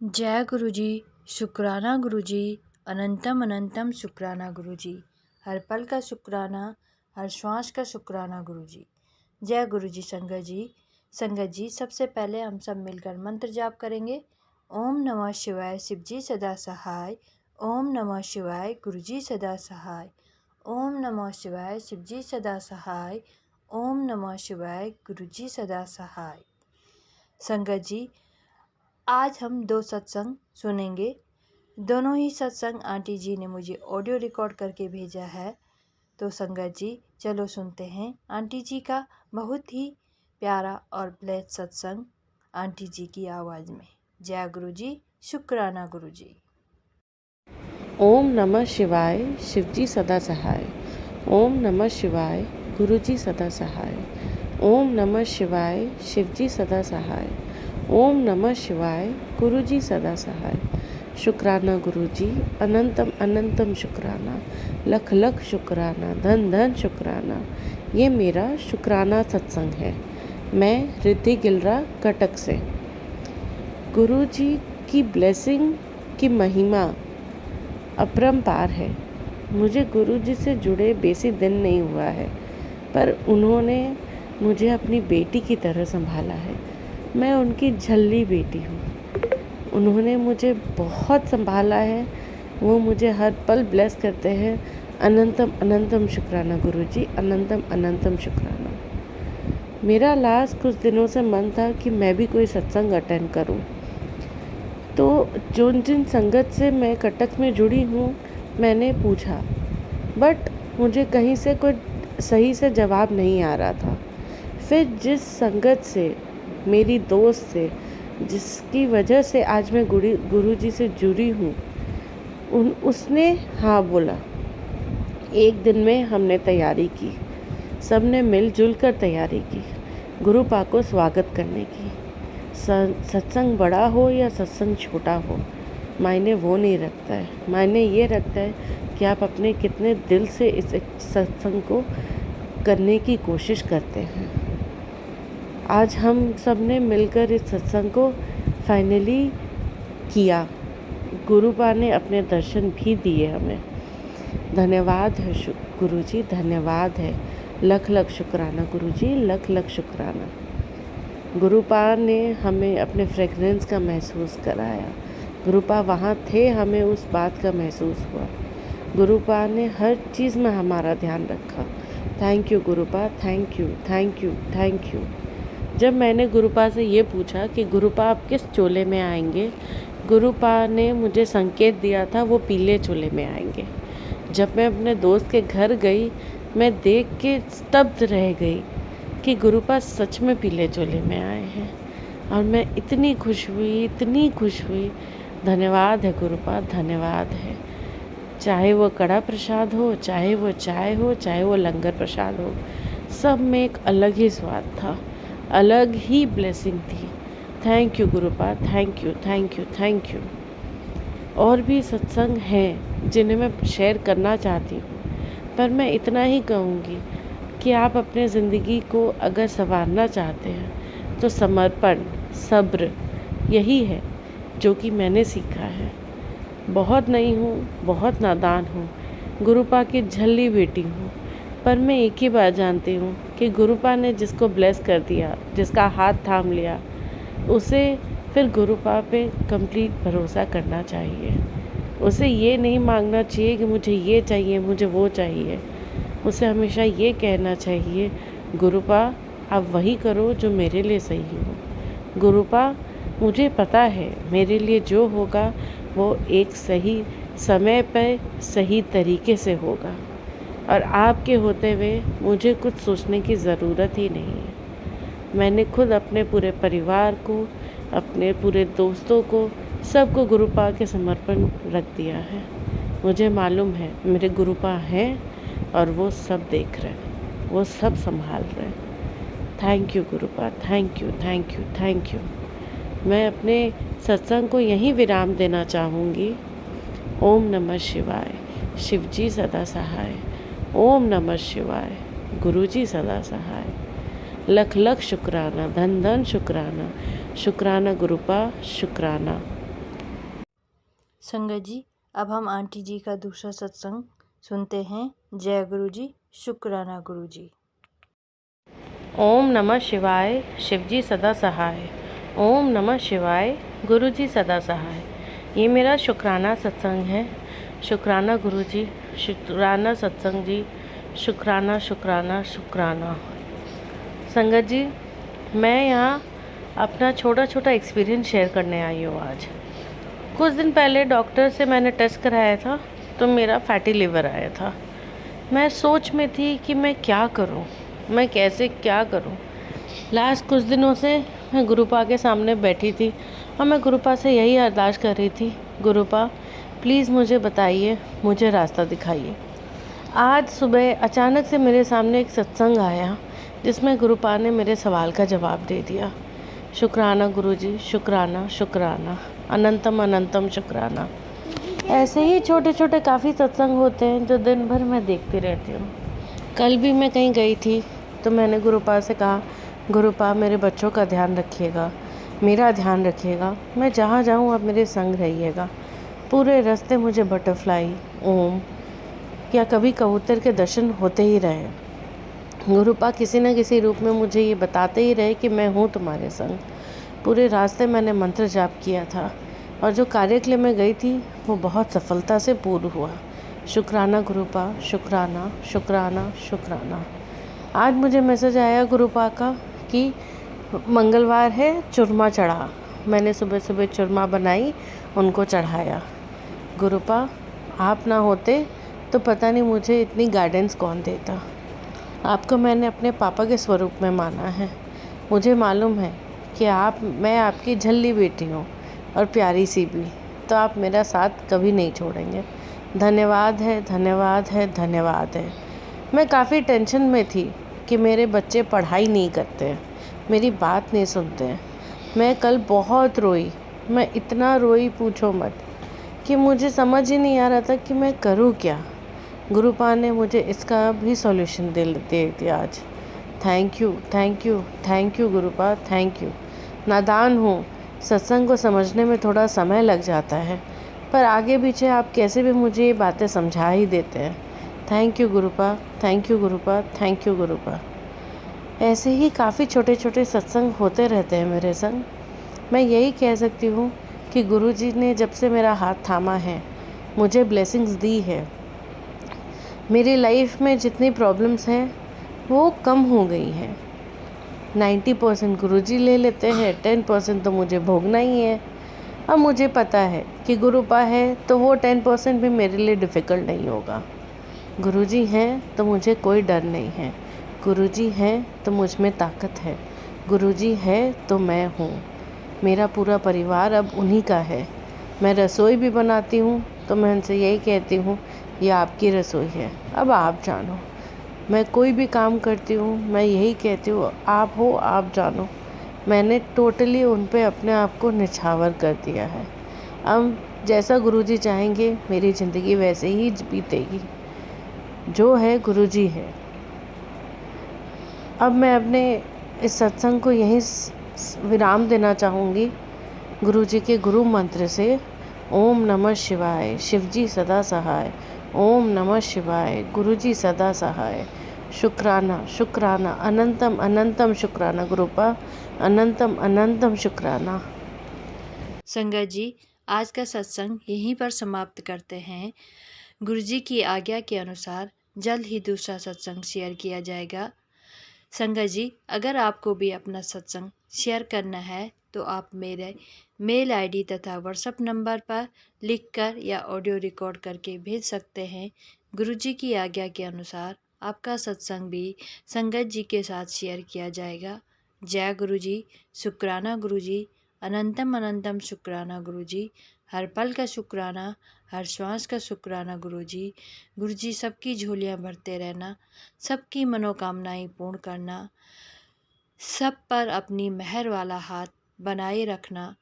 जय गुरु जी। शुक्राना गुरु जी। अनंतम अनंतम शुक्राना गुरु जी। हर पल का शुक्राना, हर श्वास का शुक्राना गुरु जी। जय गुरु जी। संगत जी सबसे पहले हम सब मिलकर मंत्र जाप करेंगे। ओम नमः शिवाय, शिव जी सदा सहाय। ओम नमः शिवाय, गुरु जी सदा सहाय। ओम नमः शिवाय, शिव जी सदा सहाय। ओम नमः शिवाय, गुरु जी सदा सहाय। संगत जी, आज हम दो सत्संग सुनेंगे। दोनों ही सत्संग आंटी जी ने मुझे ऑडियो रिकॉर्ड करके भेजा है। तो संगत जी चलो सुनते हैं आंटी जी का बहुत ही प्यारा और ब्लेस्ड सत्संग आंटी जी की आवाज़ में। जय गुरु जी। शुक्राना गुरु जी। ओम नमः शिवाय, शिवजी सदा सहाय। ओम नमः शिवाय, गुरुजी सदा सहाय। ओम नमः शिवाय, शिवजी सदा सहाय। ओम नमः शिवाय, गुरुजी सदा सहाय। शुक्राना गुरुजी, अनंतम अनंतम शुक्राना, लख लख शुक्राना, धन धन शुक्राना। ये मेरा शुक्राना सत्संग है। मैं रिद्धि गिलरा कटक से। गुरुजी की ब्लेसिंग की महिमा अपरंपार है। मुझे गुरुजी से जुड़े बेसी दिन नहीं हुआ है, पर उन्होंने मुझे अपनी बेटी की तरह संभाला है। मैं उनकी झल्ली बेटी हूँ। उन्होंने मुझे बहुत संभाला है। वो मुझे हर पल ब्लेस करते हैं। अनंतम अनंतम शुक्राना गुरुजी, अनंतम अनंतम शुक्राना। मेरा लास्ट कुछ दिनों से मन था कि मैं भी कोई सत्संग अटेंड करूं। तो जिन संगत से मैं कटक में जुड़ी हूँ, मैंने पूछा, बट मुझे कहीं से कोई सही से जवाब नहीं आ रहा था। फिर जिस संगत से, मेरी दोस्त से, जिसकी वजह से आज मैं गुरुजी से जुड़ी हूँ, उसने हाँ बोला। एक दिन में हमने तैयारी की। सबने मिलजुल कर तैयारी की गुरुपा को स्वागत करने की। सत्संग बड़ा हो या सत्संग छोटा हो, मायने वो नहीं रखता है। मायने ये रखता है कि आप अपने कितने दिल से इस सत्संग को करने की कोशिश करते हैं। आज हम सब ने मिलकर इस सत्संग को फाइनली किया। गुरुपा ने अपने दर्शन भी दिए हमें। धन्यवाद है गुरुजी, धन्यवाद है। लख लख शुक्राना गुरुजी, लख लख शुक्राना। गुरुपा ने हमें अपने फ्रेगरेंस का महसूस कराया। गुरुपा वहाँ थे, हमें उस बात का महसूस हुआ। गुरुपा ने हर चीज़ में हमारा ध्यान रखा। Thank you Guruppa, thank you thank you thank you. जब मैंने गुरुपा से ये पूछा कि गुरुपा आप किस चोले में आएंगे, गुरुपा ने मुझे संकेत दिया था वो पीले चोले में आएंगे। जब मैं अपने दोस्त के घर गई, मैं देख के स्तब्ध रह गई कि गुरुपा सच में पीले चोले में आए हैं। और मैं इतनी खुश हुई, इतनी खुश हुई। धन्यवाद है गुरुपा, धन्यवाद है। चाहे वो कड़ा प्रसाद हो, चाहे वो चाय हो, चाहे वो लंगर प्रसाद हो, सब में एक अलग ही स्वाद था, अलग ही ब्लेसिंग थी। Thank you Guruppa, thank you thank you thank you. और भी सत्संग हैं जिन्हें मैं शेयर करना चाहती हूँ, पर मैं इतना ही कहूँगी कि आप अपने ज़िंदगी को अगर संवारना चाहते हैं तो समर्पण, सब्र, यही है जो कि मैंने सीखा है। बहुत नहीं हूँ, बहुत नादान हूँ, गुरुपा की झल्ली बेटी हूँ, पर मैं एक ही बात जानती हूँ कि गुरुपा ने जिसको ब्लेस कर दिया, जिसका हाथ थाम लिया, उसे फिर गुरुपा पे कंप्लीट भरोसा करना चाहिए। उसे ये नहीं मांगना चाहिए कि मुझे ये चाहिए, मुझे वो चाहिए। उसे हमेशा ये कहना चाहिए, गुरुपा आप वही करो जो मेरे लिए सही हो। गुरुपा मुझे पता है मेरे लिए जो होगा वो एक सही समय पर सही तरीके से होगा, और आपके होते हुए मुझे कुछ सोचने की ज़रूरत ही नहीं है। मैंने खुद अपने पूरे परिवार को, अपने पूरे दोस्तों को, सबको गुरुपा के समर्पण रख दिया है। मुझे मालूम है मेरे गुरुपा हैं और वो सब देख रहे हैं, वो सब संभाल रहे हैं। Thank you Guruppa, thank you thank you thank you. मैं अपने सत्संग को यहीं विराम देना चाहूँगी। ओम नमः शिवाय, शिवजी सदा सहाय। ओम नमः शिवाय, गुरुजी सदा सहाय। लख लख शुक्राना, धन धन शुक्राना। शुक्राना गुरुपा, शुक्राना। संगत जी, अब हम आंटी जी का दूसरा सत्संग सुनते हैं। जय गुरु जी, शुक्राना गुरु जी। ओम नमः शिवाय, शिवजी सदा सहाय। ओम नमः शिवाय, गुरुजी सदा सहाय। ये मेरा शुक्राना सत्संग है। शुक्राना गुरुजी, शुक्राना सत्संग जी, शुक्राना शुक्राना शुक्राना। संगत जी, मैं यहाँ अपना छोटा छोटा एक्सपीरियंस शेयर करने आई हूँ आज। कुछ दिन पहले डॉक्टर से मैंने टेस्ट कराया था, तो मेरा फैटी लिवर आया था। मैं सोच में थी कि मैं क्या करूं, मैं कैसे क्या करूं। लास्ट कुछ दिनों से मैं गुरुपा के सामने बैठी थी और मैं गुरुपा से यही अरदास कर रही थी, गुरुपा प्लीज़ मुझे बताइए, मुझे रास्ता दिखाइए। आज सुबह अचानक से मेरे सामने एक सत्संग आया जिसमें गुरुपा ने मेरे सवाल का जवाब दे दिया। शुक्राना गुरुजी, शुक्राना शुक्राना, अनंतम अनंतम शुक्राना। ऐसे ही छोटे छोटे काफ़ी सत्संग होते हैं जो दिन भर मैं देखती रहती हूँ। कल भी मैं कहीं गई थी तो मैंने गुरुपा से कहा, गुरुपा मेरे बच्चों का ध्यान रखिएगा, मेरा ध्यान रखिएगा, मैं जहाँ जाऊँ आप मेरे संग रहिएगा। पूरे रास्ते मुझे बटरफ्लाई, ओम या कभी कबूतर के दर्शन होते ही रहे। गुरुपा किसी न किसी रूप में मुझे ये बताते ही रहे कि मैं हूँ तुम्हारे संग। पूरे रास्ते मैंने मंत्र जाप किया था और जो कार्य के लिए मैं गई थी वो बहुत सफलता से पूर्ण हुआ। शुक्राना गुरुपा, शुक्राना शुक्राना शुक्राना। आज मुझे मैसेज आया गुरुपा का कि मंगलवार है, चूरमा चढ़ा। मैंने सुबह सुबह चूरमा बनाई, उनको चढ़ाया। गुरुपा आप ना होते तो पता नहीं मुझे इतनी गाइडेंस कौन देता। आपको मैंने अपने पापा के स्वरूप में माना है। मुझे मालूम है कि मैं आपकी झल्ली बेटी हूँ और प्यारी सी भी, तो आप मेरा साथ कभी नहीं छोड़ेंगे। धन्यवाद है, धन्यवाद है, धन्यवाद है। मैं काफ़ी टेंशन में थी कि मेरे बच्चे पढ़ाई नहीं करते, मेरी बात नहीं सुनते। मैं कल बहुत रोई, मैं इतना रोई पूछो मत, कि मुझे समझ ही नहीं आ रहा था कि मैं करूँ क्या। गुरुपा ने मुझे इसका भी सॉल्यूशन दे दिया आज। Thank you thank you thank you Guruppa, thank you. नादान हूँ, सत्संग को समझने में थोड़ा समय लग जाता है, पर आगे पीछे आप कैसे भी मुझे ये बातें समझा ही देते हैं। Thank you Guruppa, thank you Guruppa, thank you Guruppa. ऐसे ही काफ़ी छोटे छोटे सत्संग होते रहते हैं मेरे संग। मैं यही कह सकती हूँ कि गुरुजी ने जब से मेरा हाथ थामा है, मुझे ब्लेसिंग्स दी है। मेरी लाइफ में जितनी प्रॉब्लम्स हैं वो कम हो गई हैं। 90% गुरुजी ले लेते हैं, 10% तो मुझे भोगना ही है। अब मुझे पता है कि गुरुपा है तो वो 10% भी मेरे लिए डिफ़िकल्ट नहीं होगा। गुरुजी हैं तो मुझे कोई डर नहीं है। गुरुजी हैं तो मुझ में ताकत है। गुरुजी है तो मैं हूँ। मेरा पूरा परिवार अब उन्हीं का है। मैं रसोई भी बनाती हूँ तो मैं उनसे यही कहती हूँ, ये आपकी रसोई है, अब आप जानो। मैं कोई भी काम करती हूँ मैं यही कहती हूँ, आप हो, आप जानो। मैंने टोटली उन पे अपने आप को निछावर कर दिया है। अब जैसा गुरुजी चाहेंगे मेरी ज़िंदगी वैसे ही बीतेगी। जो है गुरुजी है। अब मैं अपने इस सत्संग को यहीं विराम देना चाहूँगी गुरुजी के गुरु मंत्र से। ओम नमः शिवाय, शिवजी सदा सहाय। ओम नमः शिवाय, गुरुजी सदा सहाय। शुक्राना शुक्राना, अनंतम अनंतम शुक्राना गुरुपा, अनंतम अनंतम शुक्राना। संगत जी, आज का सत्संग यहीं पर समाप्त करते हैं। गुरुजी की आज्ञा के अनुसार जल्द ही दूसरा सत्संग शेयर किया जाएगा। संगत जी, अगर आपको भी अपना सत्संग शेयर करना है तो आप मेरे मेल आईडी तथा व्हाट्सएप नंबर पर लिखकर या ऑडियो रिकॉर्ड करके भेज सकते हैं। गुरुजी की आज्ञा के अनुसार आपका सत्संग भी संगत जी के साथ शेयर किया जाएगा। जय गुरुजी, शुक्राना गुरुजी, अनंतम अनंतम शुक्राना गुरुजी, हर पल का शुक्राना, हर श्वास का शुक्राना गुरुजी। गुरुजी सबकी झोलियाँ भरते रहना, सबकी मनोकामनाएं पूर्ण करना, सब पर अपनी मेहर वाला हाथ बनाए रखना,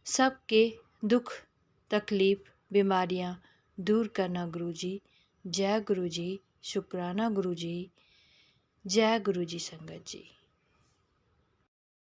सबके दुख तकलीफ बीमारियां दूर करना गुरुजी। जय गुरुजी, शुक्राना गुरुजी, जय गुरुजी संगत जी।